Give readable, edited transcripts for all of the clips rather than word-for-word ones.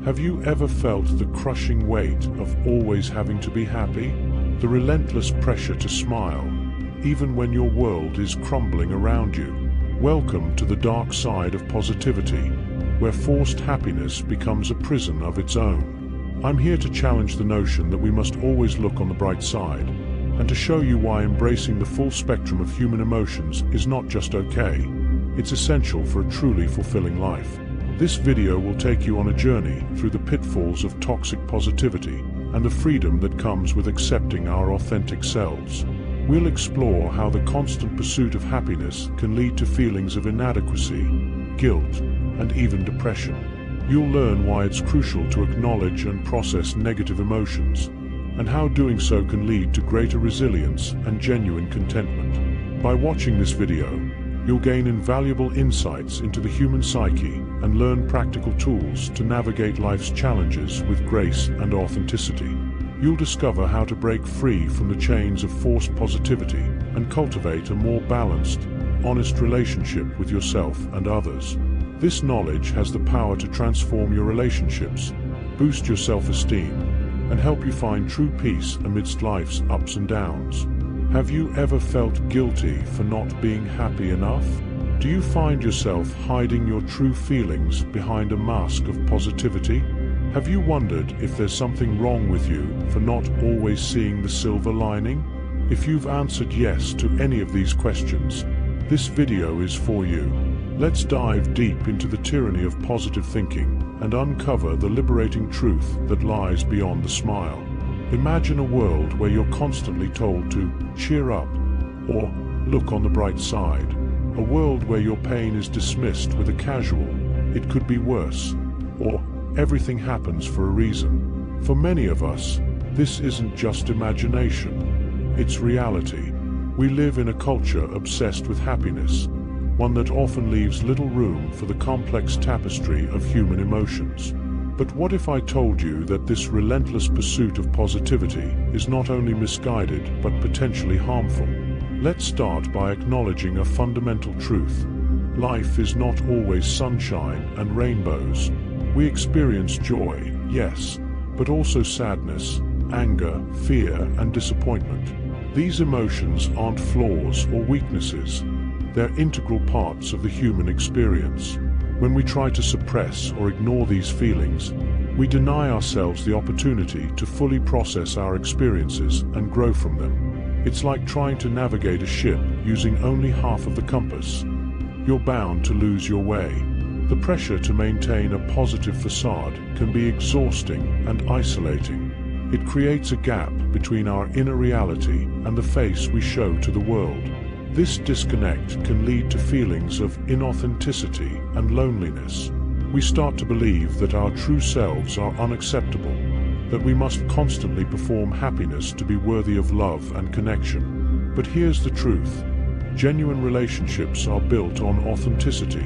Have you ever felt the crushing weight of always having to be happy? The relentless pressure to smile, even when your world is crumbling around you? Welcome to the dark side of positivity, where forced happiness becomes a prison of its own. I'm here to challenge the notion that we must always look on the bright side, and to show you why embracing the full spectrum of human emotions is not just okay, it's essential for a truly fulfilling life. This video will take you on a journey through the pitfalls of toxic positivity and the freedom that comes with accepting our authentic selves. We'll explore how the constant pursuit of happiness can lead to feelings of inadequacy, guilt, and even depression. You'll learn why it's crucial to acknowledge and process negative emotions, and how doing so can lead to greater resilience and genuine contentment. By watching this video, you'll gain invaluable insights into the human psyche and learn practical tools to navigate life's challenges with grace and authenticity. You'll discover how to break free from the chains of forced positivity and cultivate a more balanced, honest relationship with yourself and others. This knowledge has the power to transform your relationships, boost your self-esteem, and help you find true peace amidst life's ups and downs. Have you ever felt guilty for not being happy enough? Do you find yourself hiding your true feelings behind a mask of positivity? Have you wondered if there's something wrong with you for not always seeing the silver lining? If you've answered yes to any of these questions, this video is for you. Let's dive deep into the tyranny of positive thinking and uncover the liberating truth that lies beyond the smile. Imagine a world where you're constantly told to cheer up or look on the bright side. A world where your pain is dismissed with a casual, "It could be worse," or "Everything happens for a reason." For many of us, this isn't just imagination, it's reality. We live in a culture obsessed with happiness, one that often leaves little room for the complex tapestry of human emotions. But what if I told you that this relentless pursuit of positivity is not only misguided but potentially harmful? Let's start by acknowledging a fundamental truth. Life is not always sunshine and rainbows. We experience joy, yes, but also sadness, anger, fear, and disappointment. These emotions aren't flaws or weaknesses. They're integral parts of the human experience. When we try to suppress or ignore these feelings, we deny ourselves the opportunity to fully process our experiences and grow from them. It's like trying to navigate a ship using only half of the compass. You're bound to lose your way. The pressure to maintain a positive facade can be exhausting and isolating. It creates a gap between our inner reality and the face we show to the world. This disconnect can lead to feelings of inauthenticity and loneliness. We start to believe that our true selves are unacceptable, that we must constantly perform happiness to be worthy of love and connection. But here's the truth. Genuine relationships are built on authenticity,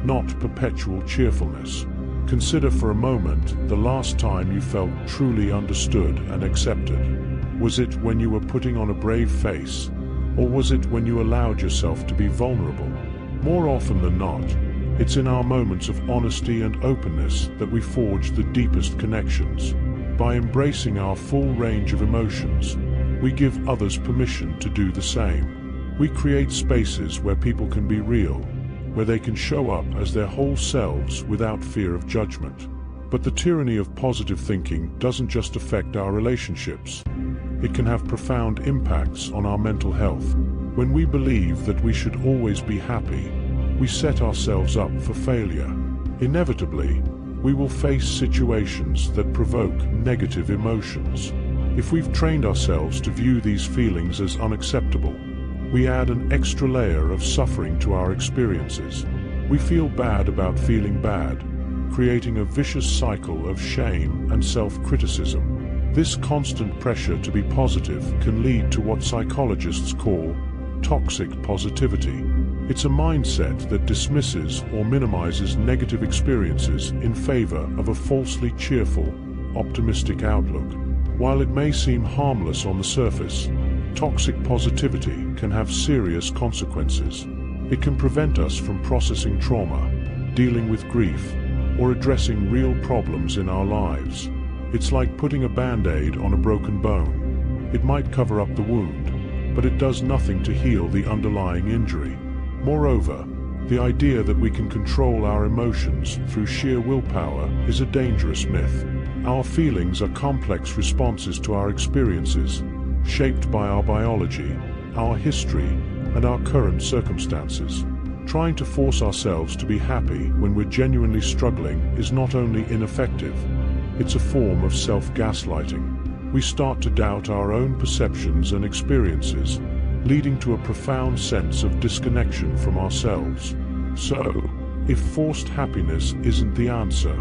not perpetual cheerfulness. Consider for a moment the last time you felt truly understood and accepted. Was it when you were putting on a brave face? Or was it when you allowed yourself to be vulnerable? More often than not, it's in our moments of honesty and openness that we forge the deepest connections. By embracing our full range of emotions, we give others permission to do the same. We create spaces where people can be real, where they can show up as their whole selves without fear of judgment. But the tyranny of positive thinking doesn't just affect our relationships. It can have profound impacts on our mental health. When we believe that we should always be happy, we set ourselves up for failure. Inevitably, we will face situations that provoke negative emotions. If we've trained ourselves to view these feelings as unacceptable, we add an extra layer of suffering to our experiences. We feel bad about feeling bad, creating a vicious cycle of shame and self-criticism. This constant pressure to be positive can lead to what psychologists call toxic positivity. It's a mindset that dismisses or minimizes negative experiences in favor of a falsely cheerful, optimistic outlook. While it may seem harmless on the surface, toxic positivity can have serious consequences. It can prevent us from processing trauma, dealing with grief, or addressing real problems in our lives. It's like putting a band-aid on a broken bone. It might cover up the wound, but it does nothing to heal the underlying injury. Moreover, the idea that we can control our emotions through sheer willpower is a dangerous myth. Our feelings are complex responses to our experiences, shaped by our biology, our history, and our current circumstances. Trying to force ourselves to be happy when we're genuinely struggling is not only ineffective, it's a form of self-gaslighting. We start to doubt our own perceptions and experiences, leading to a profound sense of disconnection from ourselves. So, if forced happiness isn't the answer,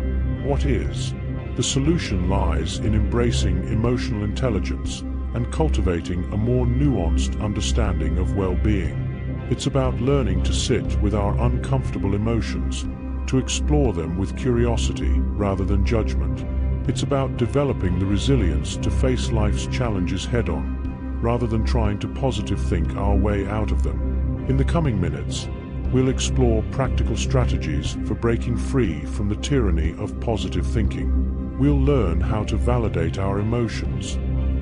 what is? The solution lies in embracing emotional intelligence and cultivating a more nuanced understanding of well-being. It's about learning to sit with our uncomfortable emotions, to explore them with curiosity rather than judgment. It's about developing the resilience to face life's challenges head-on, rather than trying to positive think our way out of them. In the coming minutes, we'll explore practical strategies for breaking free from the tyranny of positive thinking. We'll learn how to validate our emotions,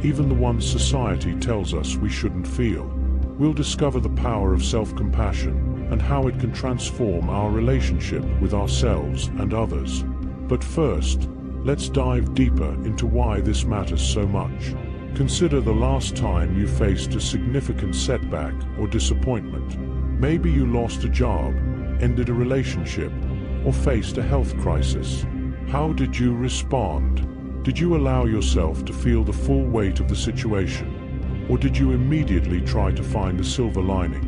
even the ones society tells us we shouldn't feel. We'll discover the power of self-compassion and how it can transform our relationship with ourselves and others. But first, let's dive deeper into why this matters so much. Consider the last time you faced a significant setback or disappointment. Maybe you lost a job, ended a relationship, or faced a health crisis. How did you respond? Did you allow yourself to feel the full weight of the situation? Or did you immediately try to find the silver lining?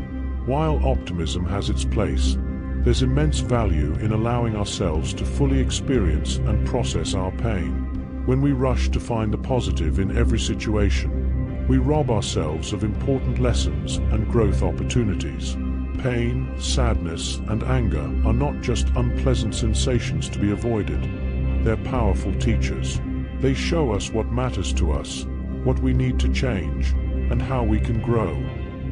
While optimism has its place, there's immense value in allowing ourselves to fully experience and process our pain. When we rush to find the positive in every situation, we rob ourselves of important lessons and growth opportunities. Pain, sadness, and anger are not just unpleasant sensations to be avoided. They're powerful teachers. They show us what matters to us, what we need to change, and how we can grow.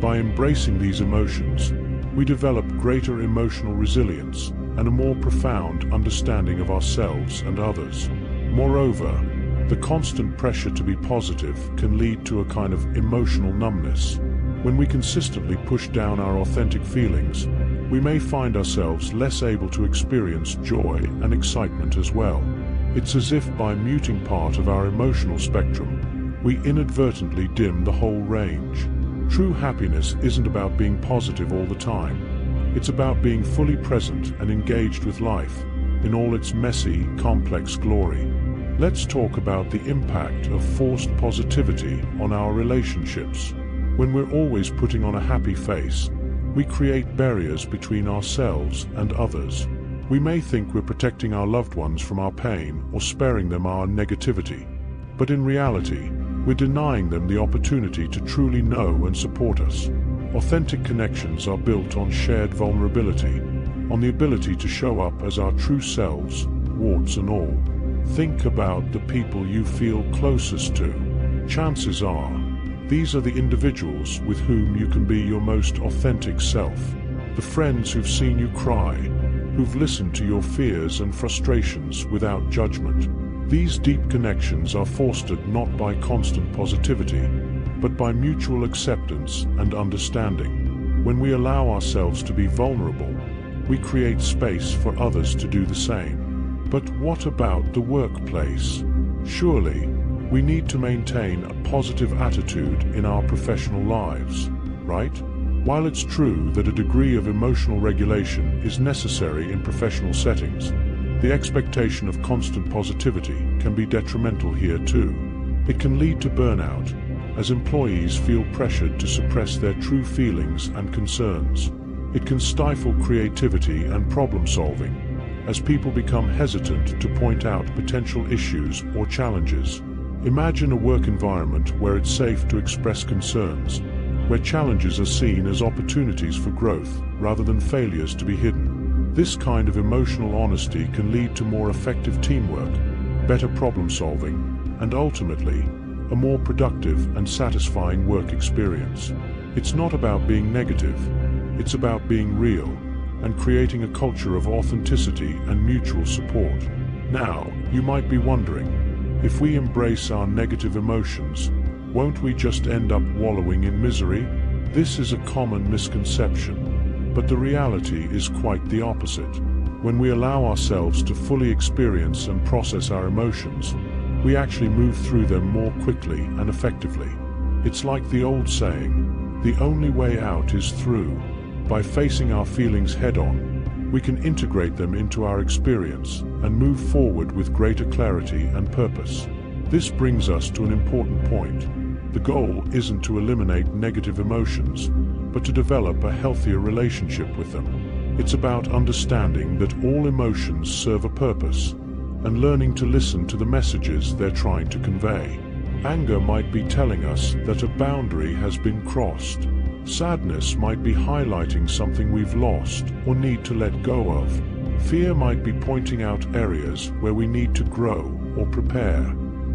By embracing these emotions, we develop greater emotional resilience and a more profound understanding of ourselves and others. Moreover, the constant pressure to be positive can lead to a kind of emotional numbness. When we consistently push down our authentic feelings, we may find ourselves less able to experience joy and excitement as well. It's as if by muting part of our emotional spectrum, we inadvertently dim the whole range. True happiness isn't about being positive all the time. It's about being fully present and engaged with life in all its messy, complex glory. Let's talk about the impact of forced positivity on our relationships. When we're always putting on a happy face, we create barriers between ourselves and others. We may think we're protecting our loved ones from our pain or sparing them our negativity, but in reality, we're denying them the opportunity to truly know and support us. Authentic connections are built on shared vulnerability, on the ability to show up as our true selves, warts and all. Think about the people you feel closest to. Chances are, these are the individuals with whom you can be your most authentic self. The friends who've seen you cry, who've listened to your fears and frustrations without judgment. These deep connections are fostered not by constant positivity, but by mutual acceptance and understanding. When we allow ourselves to be vulnerable, we create space for others to do the same. But what about the workplace? Surely, we need to maintain a positive attitude in our professional lives, right? While it's true that a degree of emotional regulation is necessary in professional settings, the expectation of constant positivity can be detrimental here too. It can lead to burnout, as employees feel pressured to suppress their true feelings and concerns. It can stifle creativity and problem-solving, as people become hesitant to point out potential issues or challenges. Imagine a work environment where it's safe to express concerns, where challenges are seen as opportunities for growth rather than failures to be hidden. This kind of emotional honesty can lead to more effective teamwork, better problem-solving, and ultimately, a more productive and satisfying work experience. It's not about being negative, it's about being real, and creating a culture of authenticity and mutual support. Now, you might be wondering, if we embrace our negative emotions, won't we just end up wallowing in misery? This is a common misconception, but the reality is quite the opposite. When we allow ourselves to fully experience and process our emotions, we actually move through them more quickly and effectively. It's like the old saying, the only way out is through. By facing our feelings head-on, we can integrate them into our experience and move forward with greater clarity and purpose. This brings us to an important point. The goal isn't to eliminate negative emotions, but to develop a healthier relationship with them. It's about understanding that all emotions serve a purpose, and learning to listen to the messages they're trying to convey. Anger might be telling us that a boundary has been crossed. Sadness might be highlighting something we've lost or need to let go of. Fear might be pointing out areas where we need to grow or prepare.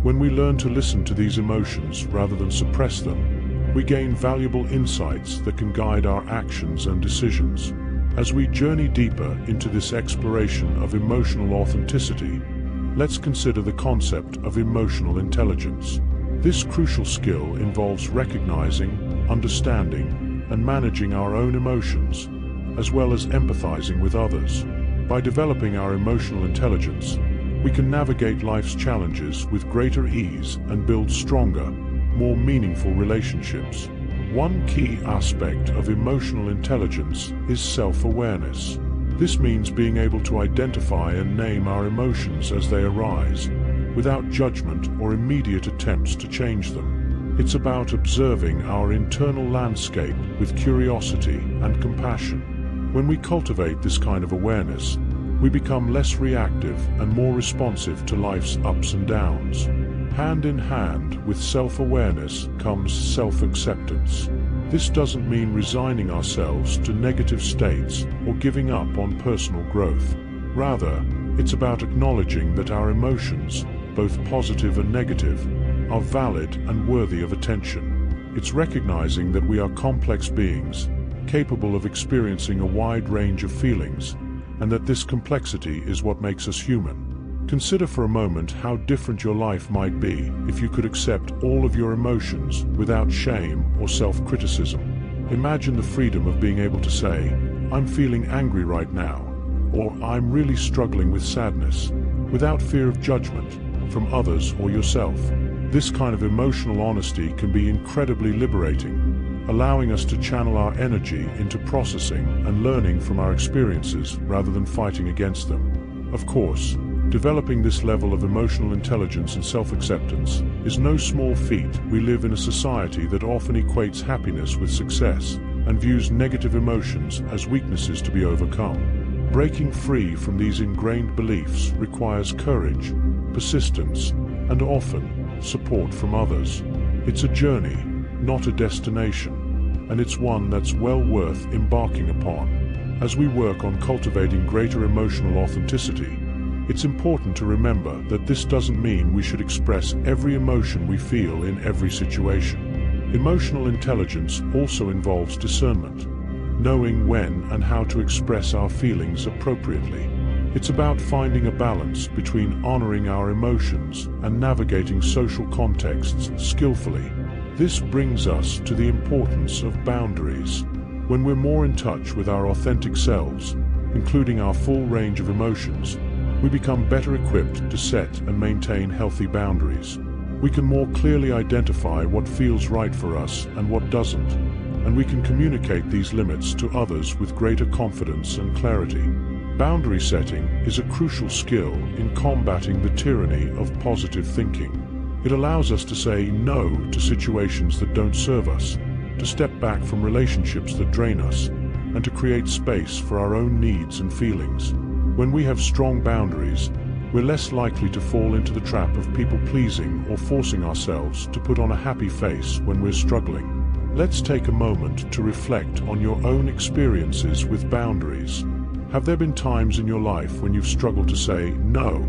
When we learn to listen to these emotions rather than suppress them, we gain valuable insights that can guide our actions and decisions. As we journey deeper into this exploration of emotional authenticity, let's consider the concept of emotional intelligence. This crucial skill involves recognizing, understanding, and managing our own emotions, as well as empathizing with others. By developing our emotional intelligence, we can navigate life's challenges with greater ease and build stronger, more meaningful relationships. One key aspect of emotional intelligence is self-awareness. This means being able to identify and name our emotions as they arise, without judgment or immediate attempts to change them. It's about observing our internal landscape with curiosity and compassion. When we cultivate this kind of awareness, we become less reactive and more responsive to life's ups and downs. Hand in hand with self-awareness comes self-acceptance. This doesn't mean resigning ourselves to negative states or giving up on personal growth. Rather, it's about acknowledging that our emotions, both positive and negative, are valid and worthy of attention. It's recognizing that we are complex beings, capable of experiencing a wide range of feelings, and that this complexity is what makes us human. Consider for a moment how different your life might be if you could accept all of your emotions without shame or self-criticism. Imagine the freedom of being able to say, "I'm feeling angry right now," or "I'm really struggling with sadness," without fear of judgment from others or yourself. This kind of emotional honesty can be incredibly liberating, allowing us to channel our energy into processing and learning from our experiences rather than fighting against them. Of course, developing this level of emotional intelligence and self-acceptance is no small feat. We live in a society that often equates happiness with success and views negative emotions as weaknesses to be overcome. Breaking free from these ingrained beliefs requires courage, persistence, and often support from others. It's a journey, not a destination, and it's one that's well worth embarking upon. As we work on cultivating greater emotional authenticity, it's important to remember that this doesn't mean we should express every emotion we feel in every situation. Emotional intelligence also involves discernment, knowing when and how to express our feelings appropriately. It's about finding a balance between honoring our emotions and navigating social contexts skillfully. This brings us to the importance of boundaries. When we're more in touch with our authentic selves, including our full range of emotions, we become better equipped to set and maintain healthy boundaries. We can more clearly identify what feels right for us and what doesn't, and we can communicate these limits to others with greater confidence and clarity. Boundary setting is a crucial skill in combating the tyranny of positive thinking. It allows us to say no to situations that don't serve us, to step back from relationships that drain us, and to create space for our own needs and feelings. When we have strong boundaries, we're less likely to fall into the trap of people-pleasing or forcing ourselves to put on a happy face when we're struggling. Let's take a moment to reflect on your own experiences with boundaries. Have there been times in your life when you've struggled to say no,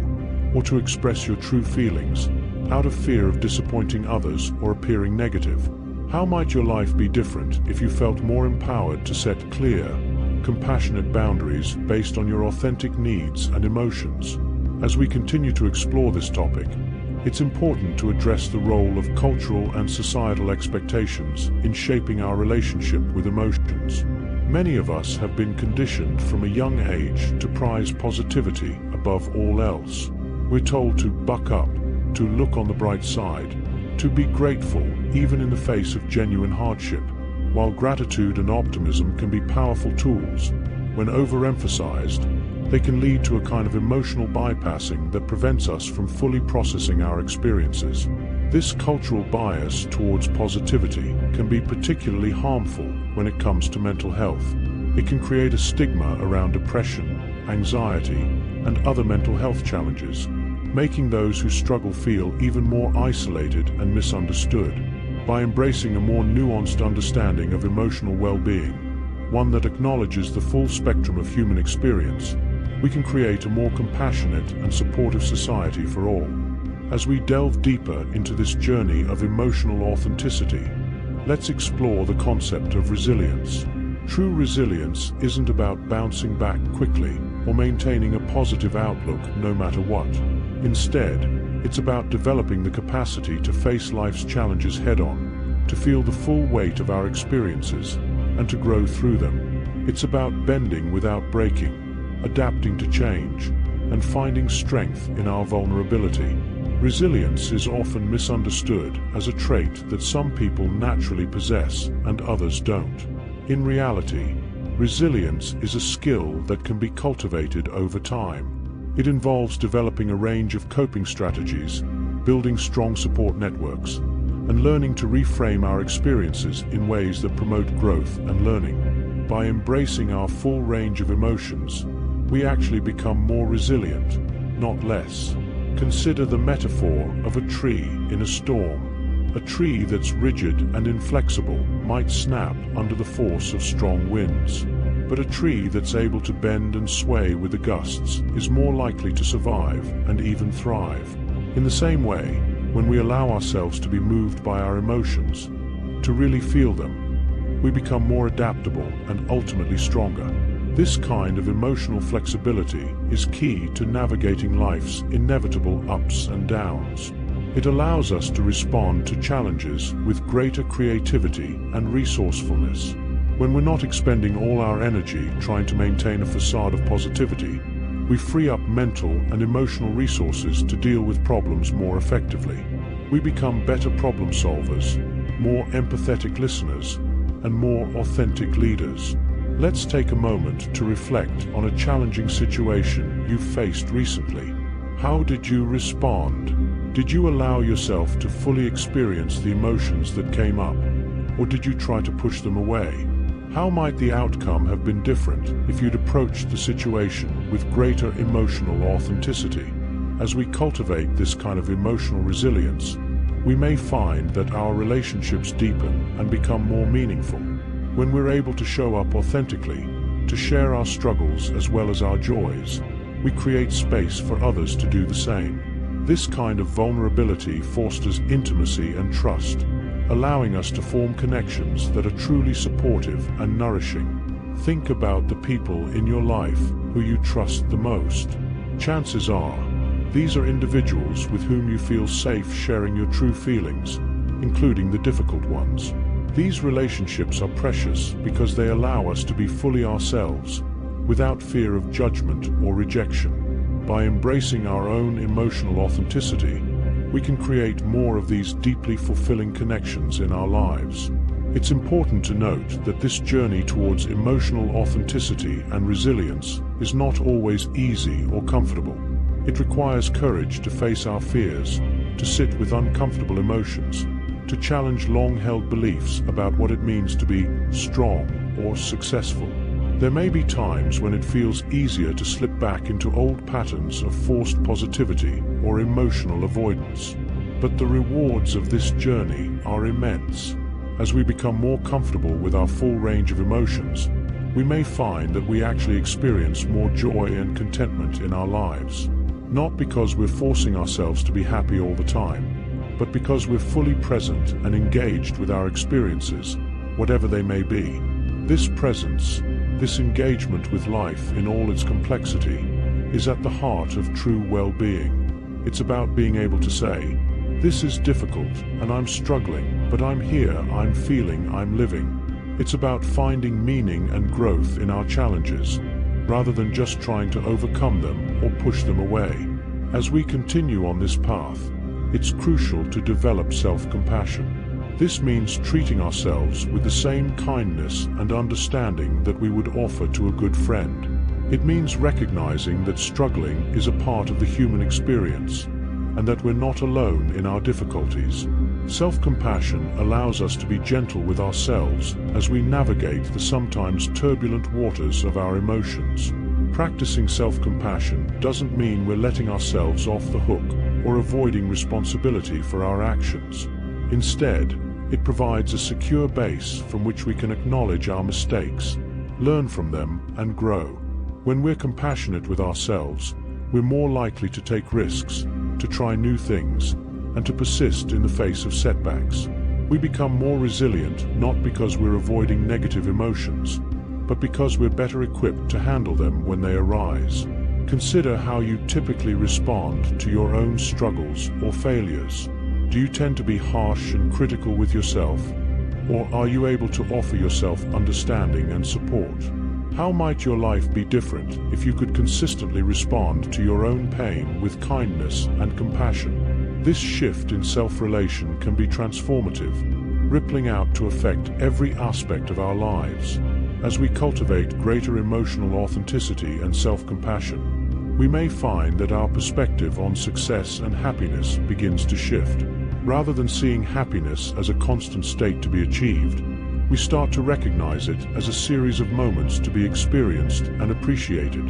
or to express your true feelings, out of fear of disappointing others or appearing negative? How might your life be different if you felt more empowered to set clear, compassionate boundaries based on your authentic needs and emotions. As we continue to explore this topic, it's important to address the role of cultural and societal expectations in shaping our relationship with emotions. Many of us have been conditioned from a young age to prize positivity above all else. We're told to buck up, to look on the bright side, to be grateful even in the face of genuine hardship. While gratitude and optimism can be powerful tools, when overemphasized, they can lead to a kind of emotional bypassing that prevents us from fully processing our experiences. This cultural bias towards positivity can be particularly harmful when it comes to mental health. It can create a stigma around depression, anxiety, and other mental health challenges, making those who struggle feel even more isolated and misunderstood. By embracing a more nuanced understanding of emotional well-being, one that acknowledges the full spectrum of human experience, we can create a more compassionate and supportive society for all. As we delve deeper into this journey of emotional authenticity, let's explore the concept of resilience. True resilience isn't about bouncing back quickly or maintaining a positive outlook no matter what. Instead, it's about developing the capacity to face life's challenges head-on, to feel the full weight of our experiences, and to grow through them. It's about bending without breaking, adapting to change, and finding strength in our vulnerability. Resilience is often misunderstood as a trait that some people naturally possess and others don't. In reality, resilience is a skill that can be cultivated over time. It involves developing a range of coping strategies, building strong support networks, and learning to reframe our experiences in ways that promote growth and learning. By embracing our full range of emotions, we actually become more resilient, not less. Consider the metaphor of a tree in a storm. A tree that's rigid and inflexible might snap under the force of strong winds. But a tree that's able to bend and sway with the gusts is more likely to survive and even thrive. In the same way, when we allow ourselves to be moved by our emotions, to really feel them, we become more adaptable and ultimately stronger. This kind of emotional flexibility is key to navigating life's inevitable ups and downs. It allows us to respond to challenges with greater creativity and resourcefulness. When we're not expending all our energy trying to maintain a facade of positivity, we free up mental and emotional resources to deal with problems more effectively. We become better problem solvers, more empathetic listeners, and more authentic leaders. Let's take a moment to reflect on a challenging situation you faced recently. How did you respond? Did you allow yourself to fully experience the emotions that came up, or did you try to push them away? How might the outcome have been different if you'd approached the situation with greater emotional authenticity? As we cultivate this kind of emotional resilience, we may find that our relationships deepen and become more meaningful. When we're able to show up authentically, to share our struggles as well as our joys, we create space for others to do the same. This kind of vulnerability fosters intimacy and trust, allowing us to form connections that are truly supportive and nourishing. Think about the people in your life who you trust the most. Chances are, these are individuals with whom you feel safe sharing your true feelings, including the difficult ones. These relationships are precious because they allow us to be fully ourselves, without fear of judgment or rejection. By embracing our own emotional authenticity, we can create more of these deeply fulfilling connections in our lives. It's important to note that this journey towards emotional authenticity and resilience is not always easy or comfortable. It requires courage to face our fears, to sit with uncomfortable emotions, to challenge long-held beliefs about what it means to be strong or successful. There may be times when it feels easier to slip back into old patterns of forced positivity or emotional avoidance. But the rewards of this journey are immense. As we become more comfortable with our full range of emotions, we may find that we actually experience more joy and contentment in our lives. Not because we're forcing ourselves to be happy all the time, but because we're fully present and engaged with our experiences, whatever they may be. This presence, this engagement with life in all its complexity, is at the heart of true well-being. It's about being able to say, "This is difficult, and I'm struggling, but I'm here, I'm feeling, I'm living." It's about finding meaning and growth in our challenges, rather than just trying to overcome them or push them away. As we continue on this path, it's crucial to develop self-compassion. This means treating ourselves with the same kindness and understanding that we would offer to a good friend. It means recognizing that struggling is a part of the human experience, and that we're not alone in our difficulties. Self-compassion allows us to be gentle with ourselves as we navigate the sometimes turbulent waters of our emotions. Practicing self-compassion doesn't mean we're letting ourselves off the hook or avoiding responsibility for our actions. Instead, it provides a secure base from which we can acknowledge our mistakes, learn from them, and grow. When we're compassionate with ourselves, we're more likely to take risks, to try new things, and to persist in the face of setbacks. We become more resilient not because we're avoiding negative emotions, but because we're better equipped to handle them when they arise. Consider how you typically respond to your own struggles or failures. Do you tend to be harsh and critical with yourself, or are you able to offer yourself understanding and support? How might your life be different if you could consistently respond to your own pain with kindness and compassion? This shift in self-relation can be transformative, rippling out to affect every aspect of our lives. As we cultivate greater emotional authenticity and self-compassion, we may find that our perspective on success and happiness begins to shift. Rather than seeing happiness as a constant state to be achieved, we start to recognize it as a series of moments to be experienced and appreciated.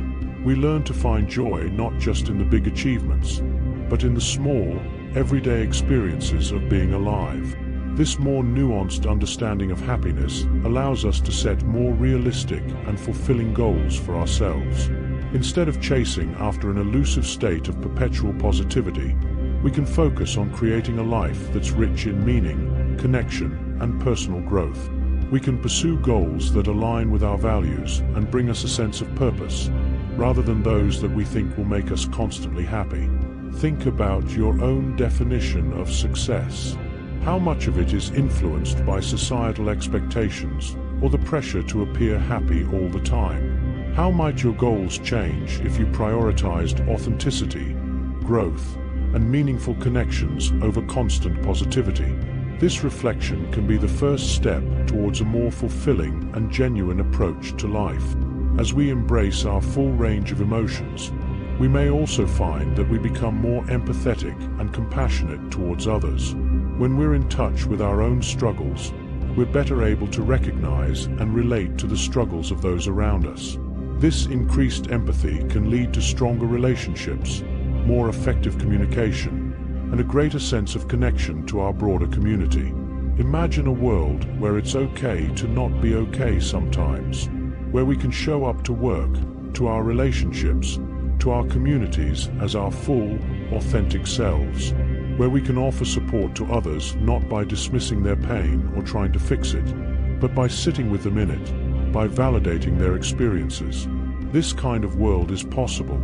We learn to find joy not just in the big achievements, but in the small, everyday experiences of being alive. This more nuanced understanding of happiness allows us to set more realistic and fulfilling goals for ourselves. Instead of chasing after an elusive state of perpetual positivity, we can focus on creating a life that's rich in meaning, connection, and personal growth. We can pursue goals that align with our values and bring us a sense of purpose, rather than those that we think will make us constantly happy. Think about your own definition of success. How much of it is influenced by societal expectations or the pressure to appear happy all the time? How might your goals change if you prioritized authenticity, growth, and meaningful connections over constant positivity? This reflection can be the first step towards a more fulfilling and genuine approach to life. As we embrace our full range of emotions, we may also find that we become more empathetic and compassionate towards others. When we're in touch with our own struggles, we're better able to recognize and relate to the struggles of those around us. This increased empathy can lead to stronger relationships, more effective communication, and a greater sense of connection to our broader community. Imagine a world where it's okay to not be okay sometimes, where we can show up to work, to our relationships, to our communities as our full, authentic selves, where we can offer support to others not by dismissing their pain or trying to fix it, but by sitting with them in it, by validating their experiences. This kind of world is possible,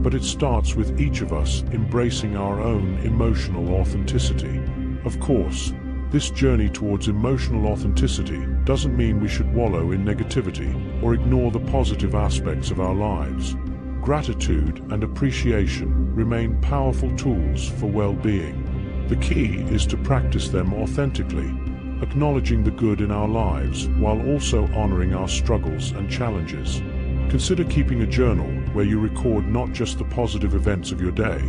but it starts with each of us embracing our own emotional authenticity. Of course, this journey towards emotional authenticity doesn't mean we should wallow in negativity or ignore the positive aspects of our lives. Gratitude and appreciation remain powerful tools for well-being. The key is to practice them authentically, acknowledging the good in our lives while also honoring our struggles and challenges. Consider keeping a journal where you record not just the positive events of your day,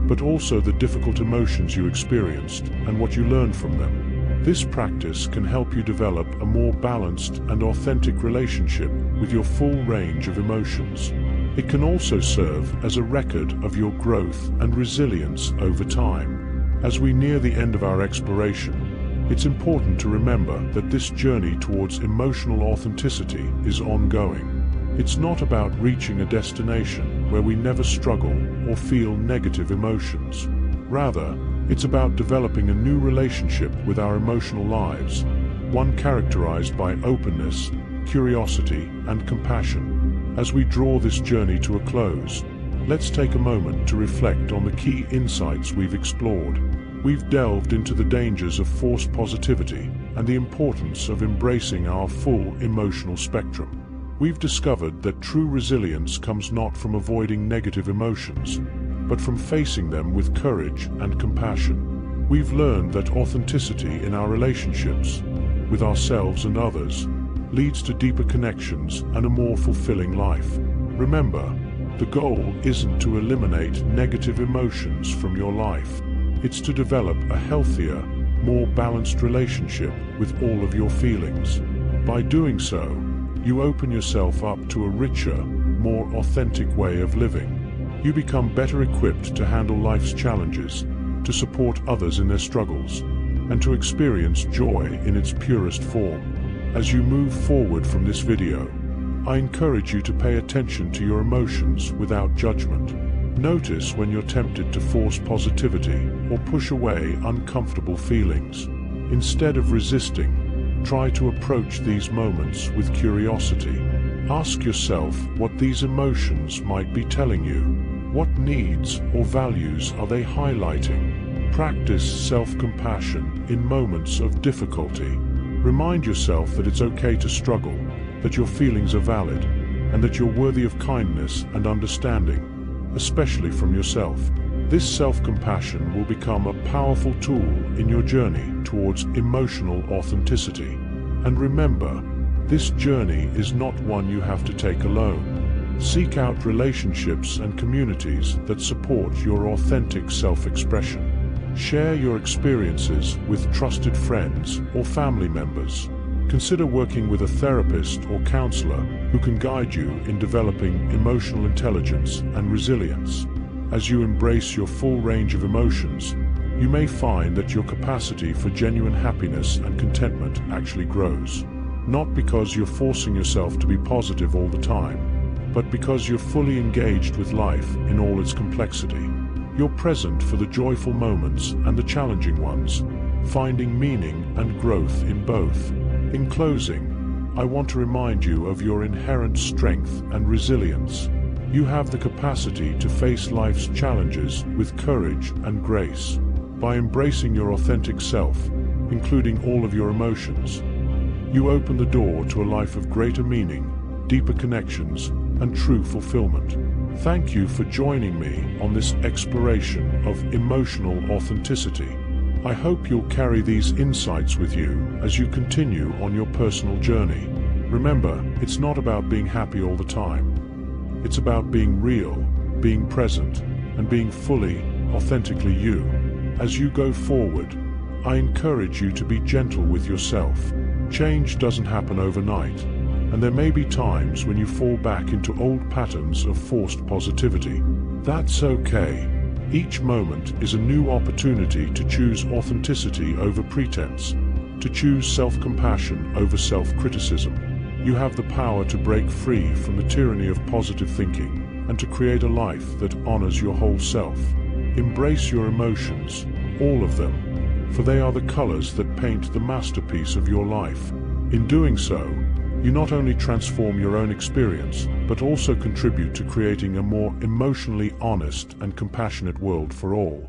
but also the difficult emotions you experienced and what you learned from them. This practice can help you develop a more balanced and authentic relationship with your full range of emotions. It can also serve as a record of your growth and resilience over time. As we near the end of our exploration, it's important to remember that this journey towards emotional authenticity is ongoing. It's not about reaching a destination where we never struggle or feel negative emotions. Rather, it's about developing a new relationship with our emotional lives, one characterized by openness, curiosity, and compassion. As we draw this journey to a close, let's take a moment to reflect on the key insights we've explored. We've delved into the dangers of forced positivity and the importance of embracing our full emotional spectrum. We've discovered that true resilience comes not from avoiding negative emotions, but from facing them with courage and compassion. We've learned that authenticity in our relationships, with ourselves and others, leads to deeper connections and a more fulfilling life. Remember, the goal isn't to eliminate negative emotions from your life. It's to develop a healthier, more balanced relationship with all of your feelings. By doing so, you open yourself up to a richer, more authentic way of living. You become better equipped to handle life's challenges, to support others in their struggles, and to experience joy in its purest form. As you move forward from this video, I encourage you to pay attention to your emotions without judgment. Notice when you're tempted to force positivity or push away uncomfortable feelings. Instead of resisting, try to approach these moments with curiosity. Ask yourself what these emotions might be telling you. What needs or values are they highlighting? Practice self-compassion in moments of difficulty. Remind yourself that it's okay to struggle, that your feelings are valid, and that you're worthy of kindness and understanding, especially from yourself. This self-compassion will become a powerful tool in your journey towards emotional authenticity. And remember, this journey is not one you have to take alone. Seek out relationships and communities that support your authentic self-expression. Share your experiences with trusted friends or family members. Consider working with a therapist or counselor who can guide you in developing emotional intelligence and resilience. As you embrace your full range of emotions, you may find that your capacity for genuine happiness and contentment actually grows. Not because you're forcing yourself to be positive all the time, but because you're fully engaged with life in all its complexity. You're present for the joyful moments and the challenging ones, finding meaning and growth in both. In closing, I want to remind you of your inherent strength and resilience. You have the capacity to face life's challenges with courage and grace. By embracing your authentic self, including all of your emotions, you open the door to a life of greater meaning, deeper connections, and true fulfillment. Thank you for joining me on this exploration of emotional authenticity. I hope you'll carry these insights with you as you continue on your personal journey. Remember, it's not about being happy all the time. It's about being real, being present, and being fully, authentically you. As you go forward, I encourage you to be gentle with yourself. Change doesn't happen overnight, and there may be times when you fall back into old patterns of forced positivity. That's okay. Each moment is a new opportunity to choose authenticity over pretense, to choose self-compassion over self-criticism. You have the power to break free from the tyranny of positive thinking and to create a life that honors your whole self. Embrace your emotions, all of them, for they are the colors that paint the masterpiece of your life. In doing so, you not only transform your own experience, but also contribute to creating a more emotionally honest and compassionate world for all.